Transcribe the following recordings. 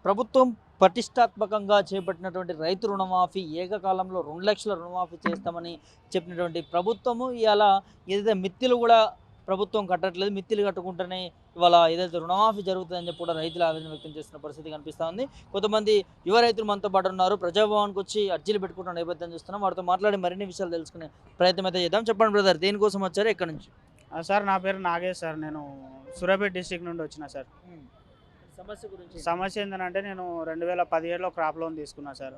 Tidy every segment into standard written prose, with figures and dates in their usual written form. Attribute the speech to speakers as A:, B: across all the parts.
A: ప్రభుత్వం ప్రతిష్టాత్మకంగా చేపట్టినటువంటి రైతు రుణమాఫీ ఏకకాలంలో 2 లక్షల రుణమాఫీ చేస్తామని చెప్పినటువంటి ప్రభుత్వము ఇవాళ ఏదైతే మిత్తిలు కూడా ప్రభుత్వం కట్టట్లేదు, మిత్తిలు కట్టుకుంటేనే ఇవాళ ఏదైతే రుణమాఫీ జరుగుతుందని చెప్పి కూడా రైతులు ఆవేదన వ్యక్తం చేస్తున్న పరిస్థితి కనిపిస్తూ ఉంది. కొంతమంది యువ రైతులు మనతో పాటు ఉన్నారు. ప్రజాభవన్కి వచ్చి అర్జీలు పెట్టుకుంటున్న నేపథ్యం చూస్తున్నాం. వారితో మాట్లాడి మరిన్ని విషయాలు తెలుసుకునే ప్రయత్నం అయితే చేద్దాం. చెప్పండి బ్రదర్, దేనికోసం వచ్చారు, ఎక్కడి నుంచి?
B: సార్ నా పేరు నాగేష్ సార్. నేను సూర్యాపేట డిస్టిక్ నుండి వచ్చిన సార్.
A: సమస్య గురించి
B: సమస్య ఏంటంటే నేను 2017లో క్రాప్ లోన్ తీసుకున్నా సార్.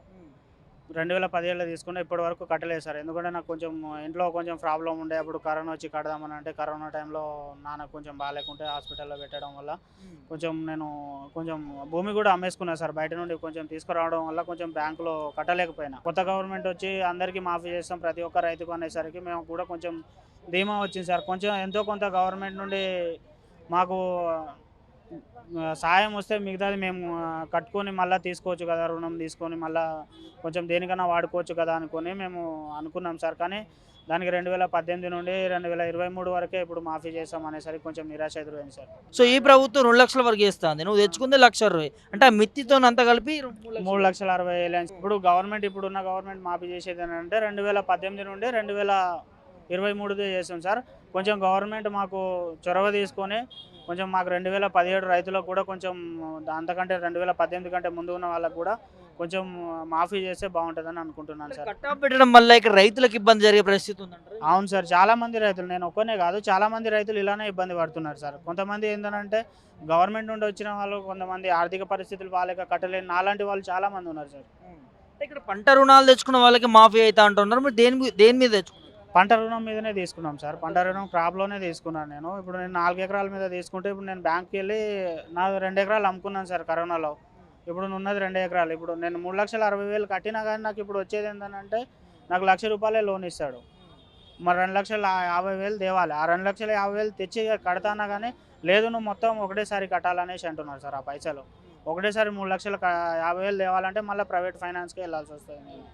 B: 2017లో తీసుకున్నా, ఇప్పటి వరకు కట్టలేదు సార్. ఎందుకంటే నాకు కొంచెం ఇంట్లో కొంచెం ప్రాబ్లం ఉండే, అప్పుడు కరోనా వచ్చి కడదామని అంటే కరోనా టైంలో నాన్నకు కొంచెం బాగాలేకుంటే హాస్పిటల్లో పెట్టడం వల్ల నేను కొంచెం భూమి కూడా అమ్మేసుకున్నా సార్. బయట నుండి కొంచెం తీసుకురావడం వల్ల కొంచెం బ్యాంకులో కట్టలేకపోయినా. కొత్త గవర్నమెంట్ వచ్చి అందరికీ మాఫీ చేస్తాం ప్రతి ఒక్క రైతుకు అనేసరికి మేము కూడా కొంచెం ధీమా వచ్చింది సార్. కొంచెం ఎంతో కొంత గవర్నమెంట్ నుండి మాకు సాయం వస్తే మిగతాది మేము కట్టుకొని మళ్ళీ తీసుకోవచ్చు కదా, రుణం తీసుకొని మళ్ళీ కొంచెం దేనికన్నా వాడుకోవచ్చు కదా అనుకొని మేము అనుకున్నాం సార్. కానీ దానికి 2018 నుండి 2023 వరకే ఇప్పుడు మాఫీ చేస్తాం అనేసరికి కొంచెం నిరాశ ఎదురైంది సార్.
A: సో ఈ ప్రభుత్వం 2 లక్షల వరకు ఇస్తుంది, నువ్వు తెచ్చుకుంది 1,60,000, అంటే ఆ మిత్తితో అంతా కలిపి
B: 3,60,000. ఇప్పుడు గవర్నమెంట్ ఇప్పుడున్న గవర్నమెంట్ మాఫీ చేసేది ఏంటంటే 2018 నుండి 2023 చేస్తాం సార్. కొంచెం గవర్నమెంట్ మాకు చొరవ తీసుకొని కొంచెం మాకు 2017 రైతులకు కూడా కొంచెం అంతకంటే 2018 కంటే ముందు ఉన్న వాళ్ళకు కూడా కొంచెం మాఫీ చేస్తే బాగుంటుందని అనుకుంటున్నాను సార్.
A: కట్టాఫ్ పెట్టడం వల్ల ఇక్కడ రైతులకు ఇబ్బంది జరిగే పరిస్థితి ఉందంటారు?
B: అవును సార్, చాలా మంది రైతులు, నేను ఒక్కనే కాదు చాలా మంది రైతులు ఇలానే ఇబ్బంది పడుతున్నారు సార్. కొంతమంది ఏంటంటే గవర్నమెంట్ నుండి వచ్చిన వాళ్ళు, కొంతమంది ఆర్థిక పరిస్థితులు బాగాలేక కట్టలేని నాలాంటి వాళ్ళు చాలా మంది ఉన్నారు సార్.
A: ఇక్కడ పంట రుణాలు తెచ్చుకున్న వాళ్ళకి మాఫీ అవుతా అంటున్నారు, మరి దేని మీద తెచ్చుకున్నారు?
B: పంట రుణం మీదనే తీసుకున్నాం సార్. పంట రుణం క్రాప్లోనే తీసుకున్నాను నేను. ఇప్పుడు నేను 4 ఎకరాల మీద తీసుకుంటే ఇప్పుడు నేను బ్యాంక్కి వెళ్ళి నాకు 2 ఎకరాలు అమ్ముకున్నాను సార్ కరోనాలో. ఇప్పుడు ఉన్నది 2 ఎకరాలు. ఇప్పుడు నేను 3,60,000 కట్టినా కానీ నాకు ఇప్పుడు వచ్చేది ఏంటంటే నాకు ₹1,00,000 లోన్ ఇస్తాడు. మరి 2,50,000 తేవాలి. ఆ 2,50,000 తెచ్చి కడతానా కానీ లేదు, నువ్వు మొత్తం ఒకటేసారి కట్టాలనేసి అంటున్నారు సార్. ఆ పైసలు ఒకటేసారి 3,50,000 తేవాలంటే మళ్ళీ ప్రైవేట్ ఫైనాన్స్కి వెళ్ళాల్సి వస్తుంది నేను.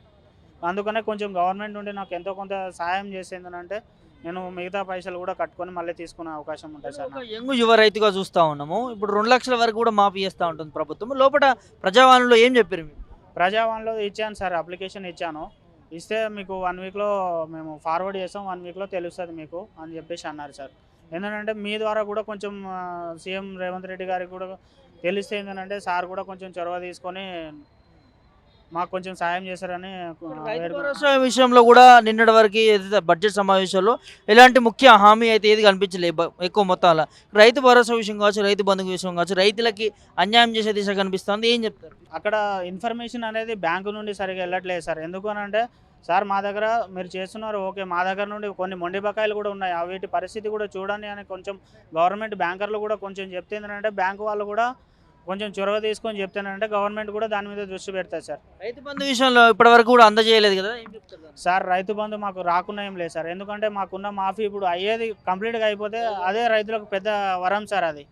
B: అందుకనే కొంచెం గవర్నమెంట్ నుండి నాకు ఎంతో కొంత సాయం చేసేందునంటే నేను మిగతా పైసలు కూడా కట్టుకొని మళ్ళీ తీసుకునే అవకాశం ఉంటుంది సార్.
A: యంగ్ యువ రైతుగా చూస్తూ ఉన్నాము. ఇప్పుడు 2 లక్షల వరకు కూడా మాఫీ చేస్తూ ఉంటుంది ప్రభుత్వం. లోపల ప్రజావాణిలో ఏం చెప్పారు మీరు?
B: ప్రజావాణిలో ఇచ్చాను సార్, అప్లికేషన్ ఇచ్చాను. ఇస్తే మీకు 1 వీక్లో మేము ఫార్వర్డ్ చేస్తాం, 1 వీక్లో తెలుస్తుంది మీకు అని చెప్పేసి అన్నారు సార్. ఏంటంటే మీ ద్వారా కూడా కొంచెం సీఎం రేవంత్ రెడ్డి గారికి కూడా తెలిస్తే ఏంటంటే సార్ కూడా కొంచెం చొరవ తీసుకొని మాకు కొంచెం సాయం చేశారని.
A: రైతు భరోసా విషయంలో కూడా నిన్నటి వరకు ఏదైతే బడ్జెట్ సమావేశంలో ఎలాంటి ముఖ్య హామీ అయితే ఏది కనిపించలేదు ఎక్కువ మొత్తాల. రైతు భరోసా విషయం కావచ్చు, రైతు బంధు విషయం కావచ్చు, రైతులకి అన్యాయం చేసే దిశ కనిపిస్తుంది, ఏం చెప్తారు?
B: అక్కడ ఇన్ఫర్మేషన్ అనేది బ్యాంకు నుండి సరిగా వెళ్ళట్లేదు సార్. ఎందుకు అంటే సార్ మా దగ్గర మీరు చేస్తున్నారు ఓకే, మా దగ్గర నుండి కొన్ని మొండి బకాయిలు కూడా ఉన్నాయి, వీటి పరిస్థితి కూడా చూడండి అని కొంచెం గవర్నమెంట్ బ్యాంకర్లు కూడా కొంచెం చెప్తే ఏంటంటే బ్యాంకు వాళ్ళు కూడా కొంచెం చొరవ తీసుకొని చెప్తానంటే గవర్నమెంట్ కూడా దాని మీద దృష్టి పెడతారు సార్.
A: రైతు బంధు విషయంలో ఇప్పటివరకు కూడా అందజేయలేదు కదా, ఏం చెప్తారు
B: సార్? రైతు బంధు మాకు రాకుండా ఏం లేదు సార్. ఎందుకంటే మాకున్న మాఫీ ఇప్పుడు అయ్యేది కంప్లీట్గా అయిపోతే అదే రైతులకు పెద్ద వరం సార్. అది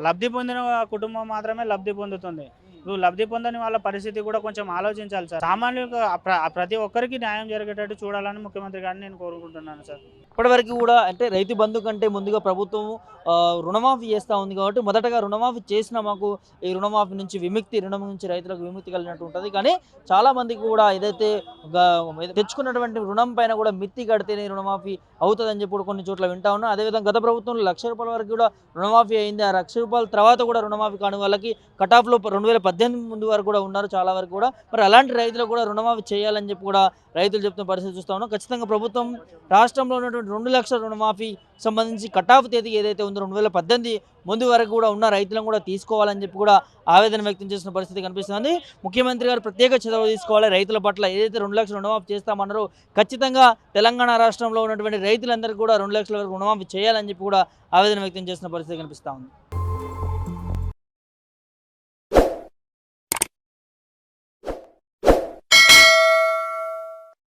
B: లబ్ధి పొందిన కుటుంబం మాత్రమే లబ్ధి పొందుతుంది. ఇప్పుడు లబ్ధి పొందని వాళ్ళ పరిస్థితి కూడా కొంచెం ఆలోచించాలి సార్. సామాన్యులుగా ప్రతి ఒక్కరికి న్యాయం జరిగేటట్టు చూడాలని ముఖ్యమంత్రి గారిని నేను కోరుకుంటున్నాను సార్.
A: ఇప్పటివరకు కూడా అంటే రైతు బంధు కంటే ముందుగా ప్రభుత్వం రుణమాఫీ చేస్తూ ఉంది కాబట్టి మొదటగా రుణమాఫీ చేసిన మాకు ఈ రుణమాఫీ నుంచి రుణం నుంచి రైతులకు విముక్తి కలిగినట్టు ఉంటుంది. కానీ చాలామందికి కూడా ఏదైతే తెచ్చుకున్నటువంటి రుణం పైన కూడా మిత్తి కడితేనే రుణమాఫీ అవుతుందని చెప్పి కొన్ని చోట్ల వింటా ఉన్నాం. అదేవిధంగా గత ప్రభుత్వంలో ₹1,00,000 వరకు కూడా రుణమాఫీ అయింది. ఆ ₹1,00,000 తర్వాత కూడా రుణమాఫీ కాని వాళ్ళకి కటాఫ్లో 2018 ముందు వరకు కూడా ఉన్నారు చాలా వరకు కూడా. మరి అలాంటి రైతులకు కూడా రుణమాఫీ చేయాలని చెప్పి కూడా రైతులు చెప్తున్న పరిస్థితి చూస్తూ ఉన్నాం. ఖచ్చితంగా ప్రభుత్వం రాష్ట్రంలో ఉన్నటువంటి 2 లక్షల రుణమాఫీ సంబంధించి కటాఫ్ తేదీ ఏదైతే ఉందో 2018 ముందు వరకు కూడా ఉన్న రైతులను కూడా తీసుకోవాలని చెప్పి కూడా ఆవేదన వ్యక్తం చేసిన పరిస్థితి కనిపిస్తుంది. ముఖ్యమంత్రి గారు ప్రత్యేక చొరవ తీసుకోవాలి రైతుల పట్ల. ఏదైతే 2 లక్షల రుణమాఫీ చేస్తామన్నారో ఖచ్చితంగా తెలంగాణ రాష్ట్రంలో ఉన్నటువంటి రైతులందరికీ కూడా 2 లక్షల వరకు రుణమాఫీ చేయాలని చెప్పి కూడా ఆవేదన వ్యక్తం చేసిన పరిస్థితి కనిపిస్తూ ఉంది.